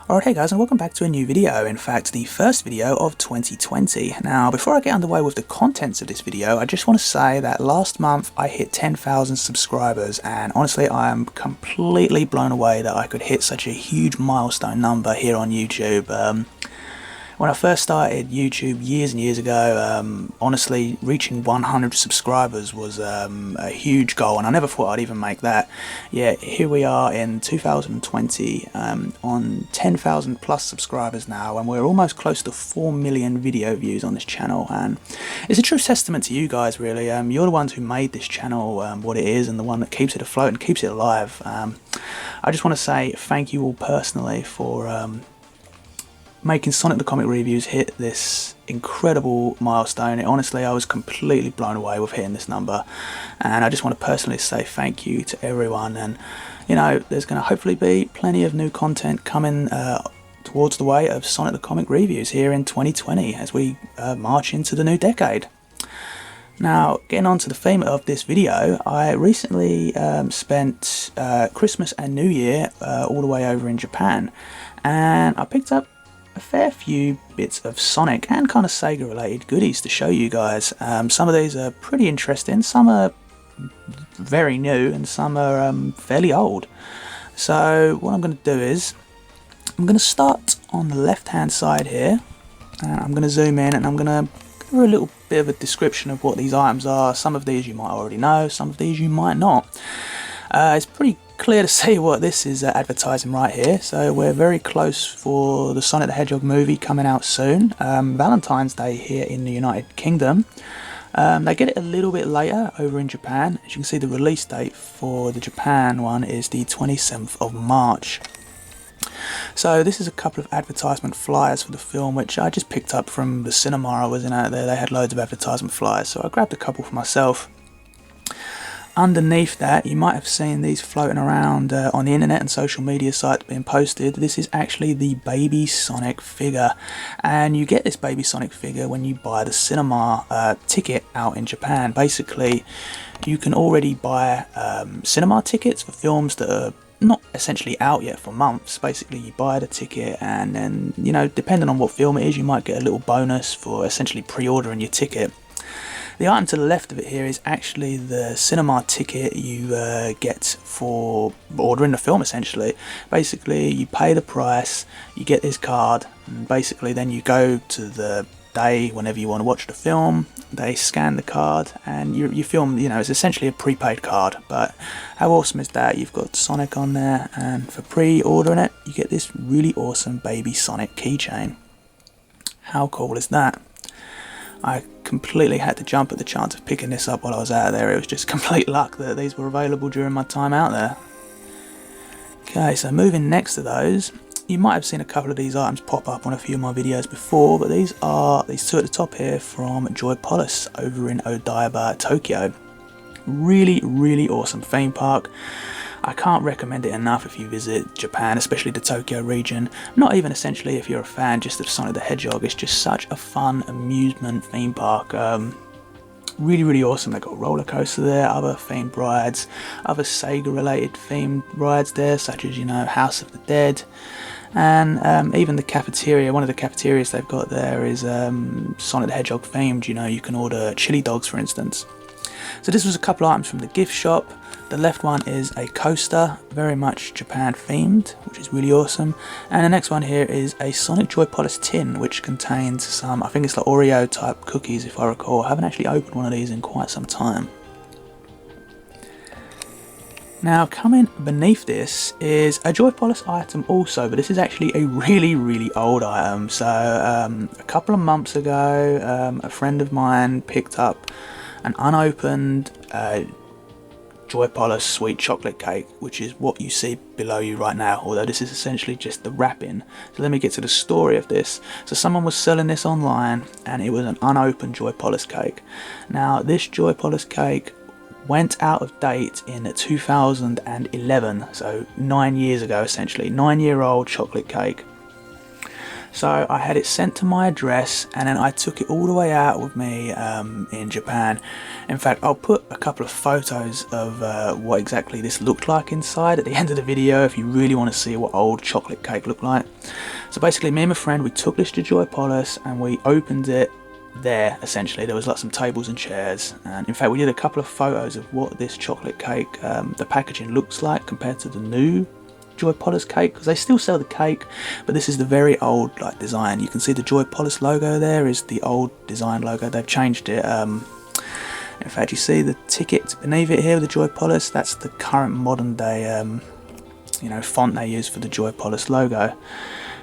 Alright, hey guys, and welcome back to a new video, in fact the first video of 2020. Now before I get underway with the contents of this video, I just want to say that last month I hit 10,000 subscribers, and honestly I am completely blown away that I could hit such a huge milestone number here on YouTube. When I first started YouTube years and years ago, honestly, reaching 100 subscribers was a huge goal, and I never thought I'd even make that. Yet here we are in 2020 on 10,000 plus subscribers now, and we're almost close to 4 million video views on this channel, and it's a true testament to you guys, really. You're the ones who made this channel what it is, and the one that keeps it afloat and keeps it alive. I just want to say thank you all personally for making Sonic the Comic reviews hit this incredible milestone. Honestly, I was completely blown away with hitting this number, and I just want to personally say thank you to everyone. And you know, there's going to hopefully be plenty of new content coming towards the way of Sonic the Comic reviews here in 2020 as we march into the new decade. Now, getting on to the theme of this video, I recently spent Christmas and New Year all the way over in Japan, and I picked up a fair few bits of Sonic and kind of Sega related goodies to show you guys. Some of these are pretty interesting, some are very new, and some are fairly old. So what I'm going to do is I'm going to start on the left hand side here, and I'm going to zoom in and I'm going to give a little bit of a description of what these items are. Some of these you might already know, some of these you might not. It's pretty clear to see what this is advertising right here. So we're very close for the Sonic the Hedgehog movie coming out soon, Valentine's Day here in the United Kingdom. They get it a little bit later over in Japan. As you can see, the release date for the Japan one is the 27th of March. So this is a couple of advertisement flyers for the film, which I just picked up from the cinema I was in out there. They had loads of advertisement flyers, so I grabbed a couple for myself. Underneath that, you might have seen these floating around on the internet and social media sites being posted. This is actually the Baby Sonic figure, and you get this Baby Sonic figure when you buy the cinema ticket out in Japan. Basically, you can already buy cinema tickets for films that are not essentially out yet for months. Basically, you buy the ticket, and then, you know, depending on what film it is, you might get a little bonus for essentially pre-ordering your ticket. The item to the left of it here is actually the cinema ticket you get for ordering the film, essentially. Basically, you pay the price, you get this card, and basically then you go to the day whenever you want to watch the film, they scan the card, and you film, you know, it's essentially a prepaid card. But how awesome is that? You've got Sonic on there, and for pre-ordering it, you get this really awesome Baby Sonic keychain. How cool is that? I completely had to jump at the chance of picking this up while I was out there. It was just complete luck that these were available during my time out there. Okay, so moving next to those, you might have seen a couple of these items pop up on a few of my videos before, but these are these two at the top here from Joypolis over in Odaiba, Tokyo. Really awesome theme park. I can't recommend it enough if you visit Japan, especially the Tokyo region. Not even essentially if you're a fan just of Sonic the Hedgehog. It's just such a fun amusement theme park. Really awesome. They've got a roller coaster there, other themed rides, other Sega related themed rides there, such as, you know, House of the Dead. And even the cafeteria, one of the cafeterias they've got there is Sonic the Hedgehog themed. You know, you can order chili dogs, for instance. So this was a couple items from the gift shop. The left one is a coaster, very much Japan themed, which is really awesome. And the next one here is a Sonic Joypolis tin, which contains some, I think it's like Oreo type cookies if I recall. I haven't actually opened one of these in quite some time. Now, coming beneath this is a Joypolis item also, but this is actually a really old item. So a couple of months ago, a friend of mine picked up an unopened Joypolis sweet chocolate cake, which is what you see below you right now, although this is essentially just the wrapping. So let me get to the story of this. So someone was selling this online, and it was an unopened Joypolis cake. Now, this Joypolis cake went out of date in 2011, so 9 years ago essentially. 9-year-old chocolate cake. So I had it sent to my address, and then I took it all the way out with me in Japan. In fact, I'll put a couple of photos of what exactly this looked like inside at the end of the video if you really want to see what old chocolate cake looked like. So basically, me and my friend, we took this to Joy Polis and we opened it there. Essentially, there was like some tables and chairs, and in fact we did a couple of photos of what this chocolate cake, the packaging looks like compared to the new Joy Polis cake, because they still sell the cake, but this is the very old like design. You can see the Joy Polis logo there is the old design logo. They've changed it. In fact, you see the ticket beneath it here with the Joy Polis, that's the current modern day you know, font they use for the Joy Polis logo.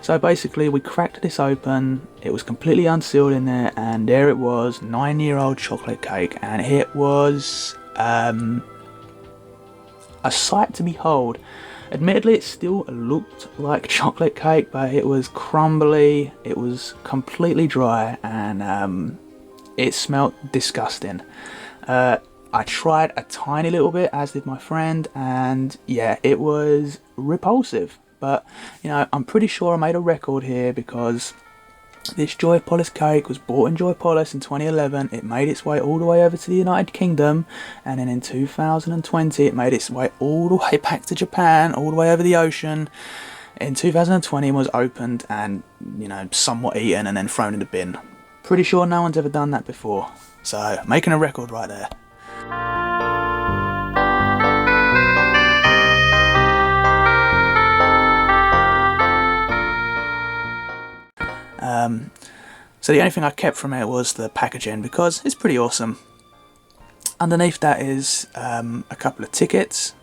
So basically we cracked this open, it was completely unsealed in there, and there it was, 9-year-old chocolate cake, and it was a sight to behold. Admittedly, it still looked like chocolate cake, but it was crumbly, it was completely dry, and it smelled disgusting. I tried a tiny little bit, as did my friend, and yeah, it was repulsive. But, you know, I'm pretty sure I made a record here, because this Joy Polis cake was bought in Joy Polis in 2011. It made its way all the way over to the United Kingdom, and then in 2020 it made its way all the way back to Japan, all the way over the ocean. In 2020 it was opened and, you know, somewhat eaten and then thrown in the bin. Pretty sure no one's ever done that before. So, making a record right there. So the only thing I kept from it was the packaging, because it's pretty awesome. Underneath that is a couple of tickets.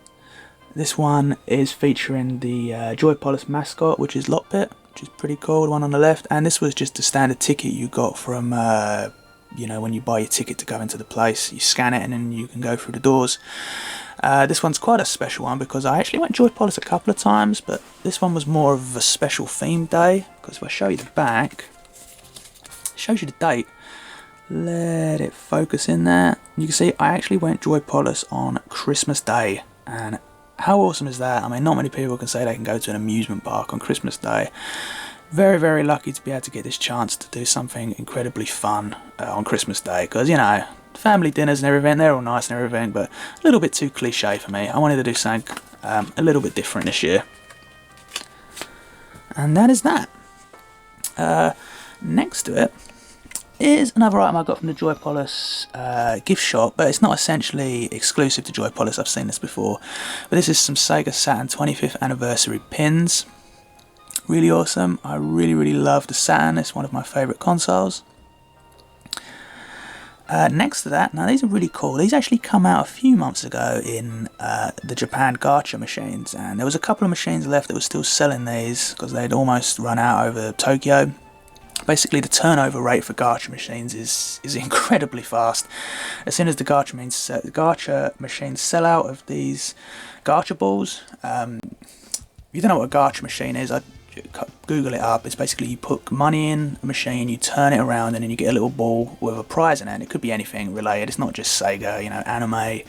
This one is featuring the Joy Polis mascot, which is Lockbit, which is pretty cool, the one on the left. And this was just a standard ticket you got from, you know, when you buy your ticket to go into the place. You scan it and then you can go through the doors. This one's quite a special one, because I actually went Joy Polis a couple of times, but this one was more of a special themed day, because if I show you the back, it shows you the date. Let it focus in there. You can see I actually went Joy Polis on Christmas Day, and how awesome is that? I mean, not many people can say they can go to an amusement park on Christmas Day. Very, very lucky to be able to get this chance to do something incredibly fun on Christmas Day, because, you know, family dinners and everything, they're all nice and everything, but a little bit too cliche for me. I wanted to do something a little bit different this year. And that is that. Next to it is another item I got from the Joy Polis gift shop, but it's not essentially exclusive to Joy Polis. I've seen this before. But this is some Sega Saturn 25th anniversary pins. Really awesome. I really, really love the Saturn. It's one of my favourite consoles. Next to that, now these are really cool. These actually come out a few months ago in the Japan gacha machines, and there was a couple of machines left that were still selling these because they'd almost run out over Tokyo. Basically, the turnover rate for gacha machines is incredibly fast. As soon as the gacha machines sell out of these gacha balls, if you don't know what a gacha machine is, I'd Google it up. It's basically you put money in a machine, you turn it around, and then you get a little ball with a prize in it. And it could be anything related. It's not just Sega, you know, anime,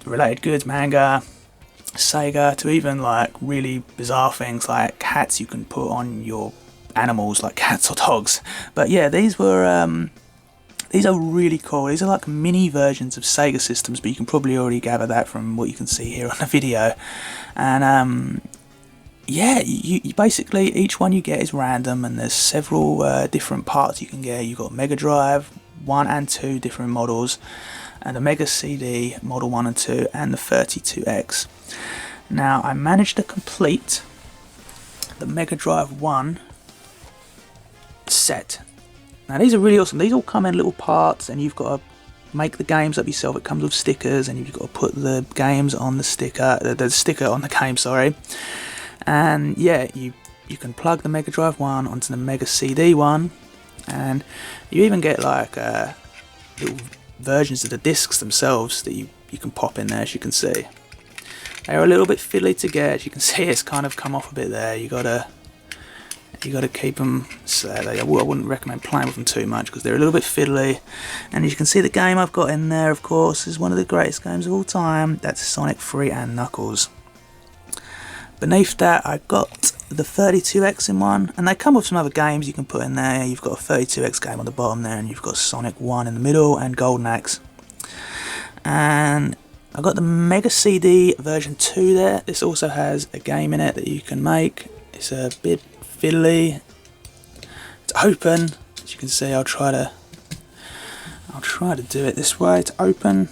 related goods, manga, Sega, to even like really bizarre things like hats you can put on your animals, like cats or dogs. But yeah, these are really cool. These are like mini versions of Sega systems, but you can probably already gather that from what you can see here on the video. And yeah, you basically, each one you get is random, and there's several different parts you can get. You've got Mega Drive 1 and 2 different models, and the Mega CD Model 1 and 2, and the 32X. Now, I managed to complete the Mega Drive 1 set. Now, these are really awesome. These all come in little parts, and you've got to make the games up yourself. It comes with stickers, and you've got to put the games on the sticker, the sticker on the game, sorry. And yeah, you can plug the Mega Drive 1 onto the Mega CD 1, and you even get like little versions of the discs themselves that you can pop in there. As you can see, they're a little bit fiddly to get. As you can see, it's kind of come off a bit there. You gotta keep them. So I wouldn't recommend playing with them too much because they're a little bit fiddly. And as you can see, the game I've got in there, of course, is one of the greatest games of all time. That's Sonic 3 and Knuckles. Beneath that, I got the 32X in one, and they come with some other games you can put in there. You've got a 32X game on the bottom there, and you've got Sonic 1 in the middle, and Golden Axe. And I've got the Mega CD version 2 there. This also has a game in it that you can make. It's a bit fiddly. It's open. As you can see, I'll try to do it this way. It's open.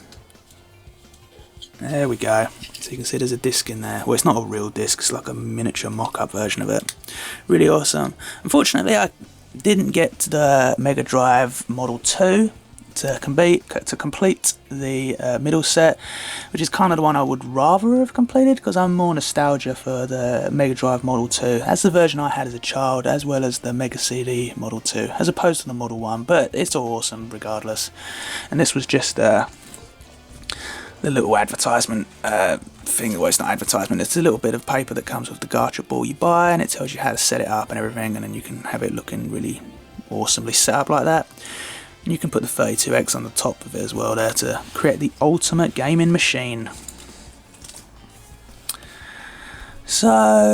There we go. So you can see there's a disc in there. Well, it's not a real disc, it's like a miniature mock-up version of it. Really awesome. Unfortunately, I didn't get to the Mega Drive Model 2 to complete the middle set, which is kind of the one I would rather have completed, because I'm more nostalgia for the Mega Drive Model 2. That's the version I had as a child, as well as the Mega CD Model 2, as opposed to the Model 1, but it's all awesome regardless. And this was just the little advertisement thing. Well, it's not advertisement, it's a little bit of paper that comes with the gacha ball you buy, and it tells you how to set it up and everything, and then you can have it looking really awesomely set up like that. And you can put the 32X on the top of it as well there to create the ultimate gaming machine. So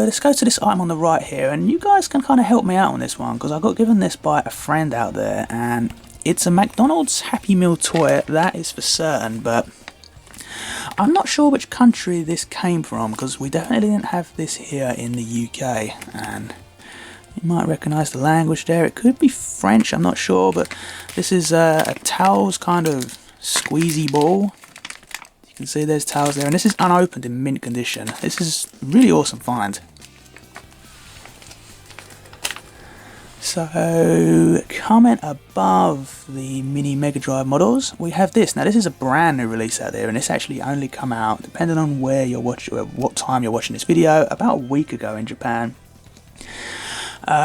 let's go to this item on the right here, and you guys can kind of help me out on this one, because I got given this by a friend out there, and it's a McDonald's Happy Meal toy, that is for certain, but I'm not sure which country this came from, because we definitely didn't have this here in the UK, and you might recognise the language there. It could be French, I'm not sure, but this is a Towels kind of squeezy ball. You can see there's Towels there, and this is unopened in mint condition. This is a really awesome find. So, coming above the mini Mega Drive models, we have this. Now, this is a brand new release out there, and it's actually only come out, depending on where you're watching, what time you're watching this video, about a week ago in Japan.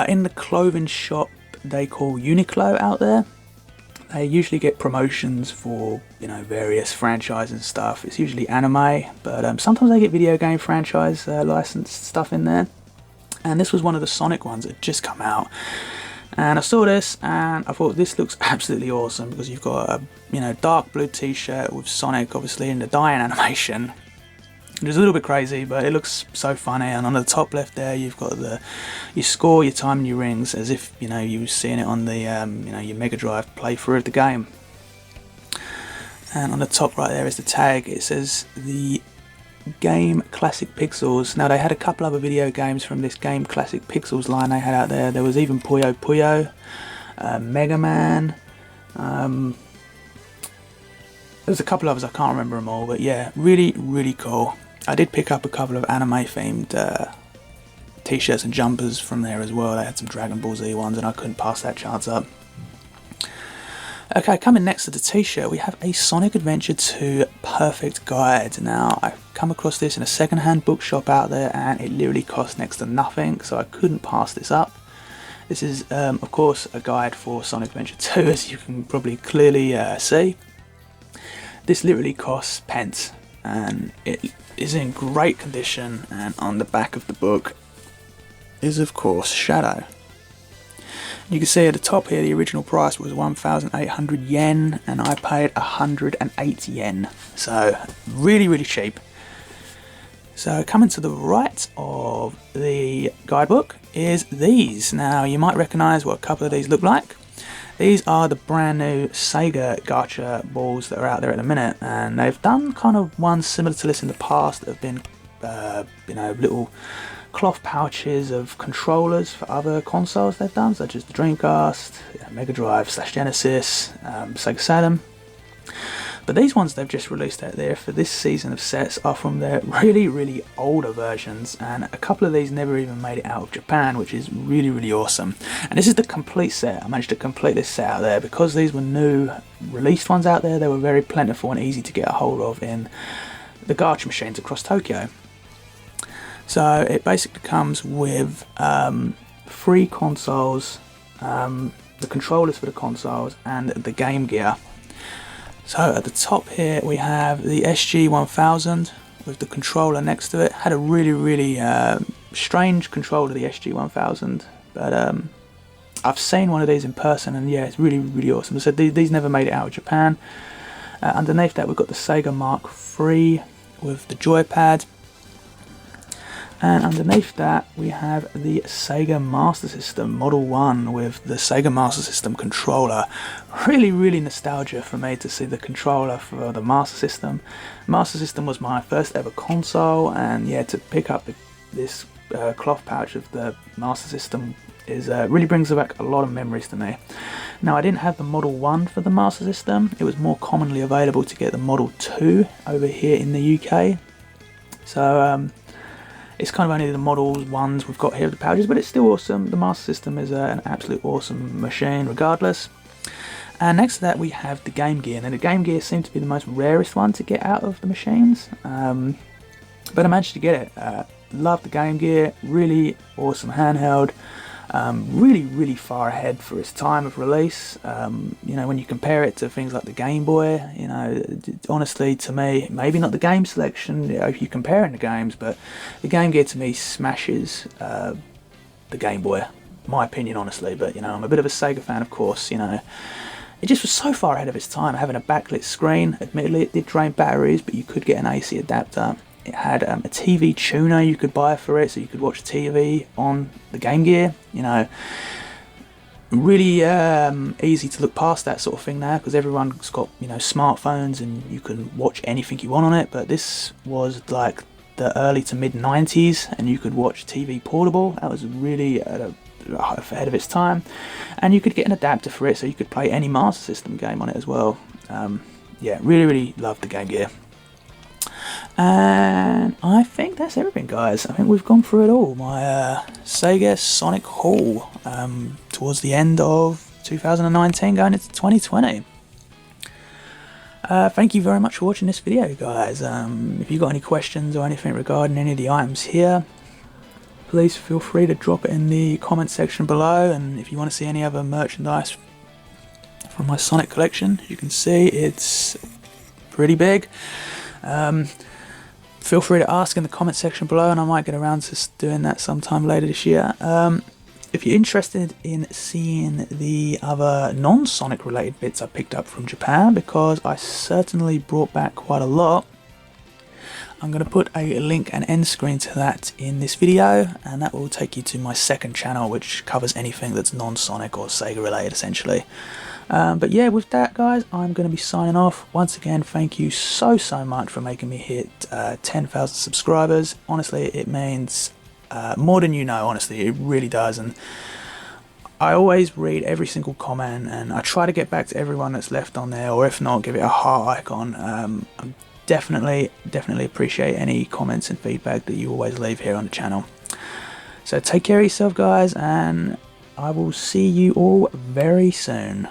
In the clothing shop they call Uniqlo out there, they usually get promotions for, you know, various franchises and stuff. It's usually anime, but sometimes they get video game franchise licensed stuff in there. And this was one of the Sonic ones that had just come out. And I saw this and I thought this looks absolutely awesome, because you've got a, you know, dark blue t-shirt with Sonic obviously in the dying animation. It's a little bit crazy, but it looks so funny. And on the top left there, you've got you score your time and your rings, as if, you know, you were seeing it on the you know, your Mega Drive playthrough of the game. And on the top right there is the tag. It says the Game Classic Pixels. Now, they had a couple other video games from this Game Classic Pixels line they had out there. There was even Puyo Puyo, Mega Man. There's a couple others, I can't remember them all, but yeah, really, really cool. I did pick up a couple of anime-themed t-shirts and jumpers from there as well. They had some Dragon Ball Z ones, and I couldn't pass that chance up. Okay, coming next to the t-shirt, we have a Sonic Adventure 2 Perfect Guide. Now, I've come across this in a second-hand bookshop out there, and it literally cost next to nothing, so I couldn't pass this up. This is, of course, a guide for Sonic Adventure 2, as you can probably clearly see. This literally costs pence, and it is in great condition, and on the back of the book is, of course, Shadow. You can see at the top here the original price was 1,800 yen, and I paid 108 yen, so really, really cheap. So coming to the right of the guidebook is these. Now, you might recognise what a couple of these look like. These are the brand new Sega gacha balls that are out there at the minute, and they've done kind of ones similar to this in the past that have been, you know, little cloth pouches of controllers for other consoles they've done, such as the Dreamcast, Mega Drive / Genesis, Sega Saturn. But these ones they've just released out there for this season of sets are from their really, really older versions, and a couple of these never even made it out of Japan, which is really, really awesome. And this is the complete set. I managed to complete this set out there because these were new released ones out there. They were very plentiful and easy to get a hold of in the gacha machines across Tokyo. So it basically comes with 3 consoles, the controllers for the consoles, and the Game Gear. So at the top here we have the SG-1000 with the controller next to it. Had a really, really strange controller, the SG-1000, but I've seen one of these in person, and yeah, it's really, really awesome. So these never made it out of Japan. Underneath that we've got the Sega Mark III with the joypad. And underneath that we have the Sega Master System Model 1 with the Sega Master System controller. Really nostalgia for me to see the controller for the Master System. Master System was my first ever console, and yeah, to pick up this cloth pouch of the Master System is really brings back a lot of memories to me. Now, I didn't have the Model 1 for the Master System. It was more commonly available to get the Model 2 over here in the UK. So it's kind of only the Model 1s we've got here, the pouches, but it's still awesome. The Master System is an absolute awesome machine regardless. And next to that we have the Game Gear. Now the Game Gear seemed to be the most rarest one to get out of the machines, but I managed to get it. Love the Game Gear, really awesome handheld. Really far ahead for its time of release. You know, when you compare it to things like the Game Boy, you know, honestly to me, maybe not the game selection if you're comparing the games, but the Game Gear to me smashes the Game Boy, my opinion honestly. But you know, I'm a bit of a Sega fan, of course. You know, it just was so far ahead of its time, having a backlit screen. Admittedly, it did drain batteries, but you could get an AC adapter. It had a TV tuner you could buy for it, so you could watch TV on the Game Gear. You know, really easy to look past that sort of thing now, because everyone's got, you know, smartphones and you can watch anything you want on it. But this was like the early to mid 90s, and you could watch TV portable. That was really ahead of its time, and you could get an adapter for it, so you could play any Master System game on it as well. Yeah, really loved the Game Gear. And I think that's everything, guys. I think we've gone through it all. My Sega Sonic haul towards the end of 2019 going into 2020. Thank you very much for watching this video, guys. If you've got any questions or anything regarding any of the items here, please feel free to drop it in the comment section below. And if you want to see any other merchandise from my Sonic collection, as you can see, it's pretty big. Feel free to ask in the comment section below, and I might get around to doing that sometime later this year. If you're interested in seeing the other non-Sonic related bits I picked up from Japan, because I certainly brought back quite a lot, I'm going to put a link and end screen to that in this video, and that will take you to my second channel, which covers anything that's non-Sonic or Sega related essentially. But yeah, with that, guys, I'm going to be signing off. Once again, thank you so much for making me hit 10,000 subscribers. Honestly, it means more than you know. Honestly, it really does. And I always read every single comment, and I try to get back to everyone that's left on there, or if not, give it a heart icon. I definitely appreciate any comments and feedback that you always leave here on the channel. So take care of yourself, guys, and I will see you all very soon.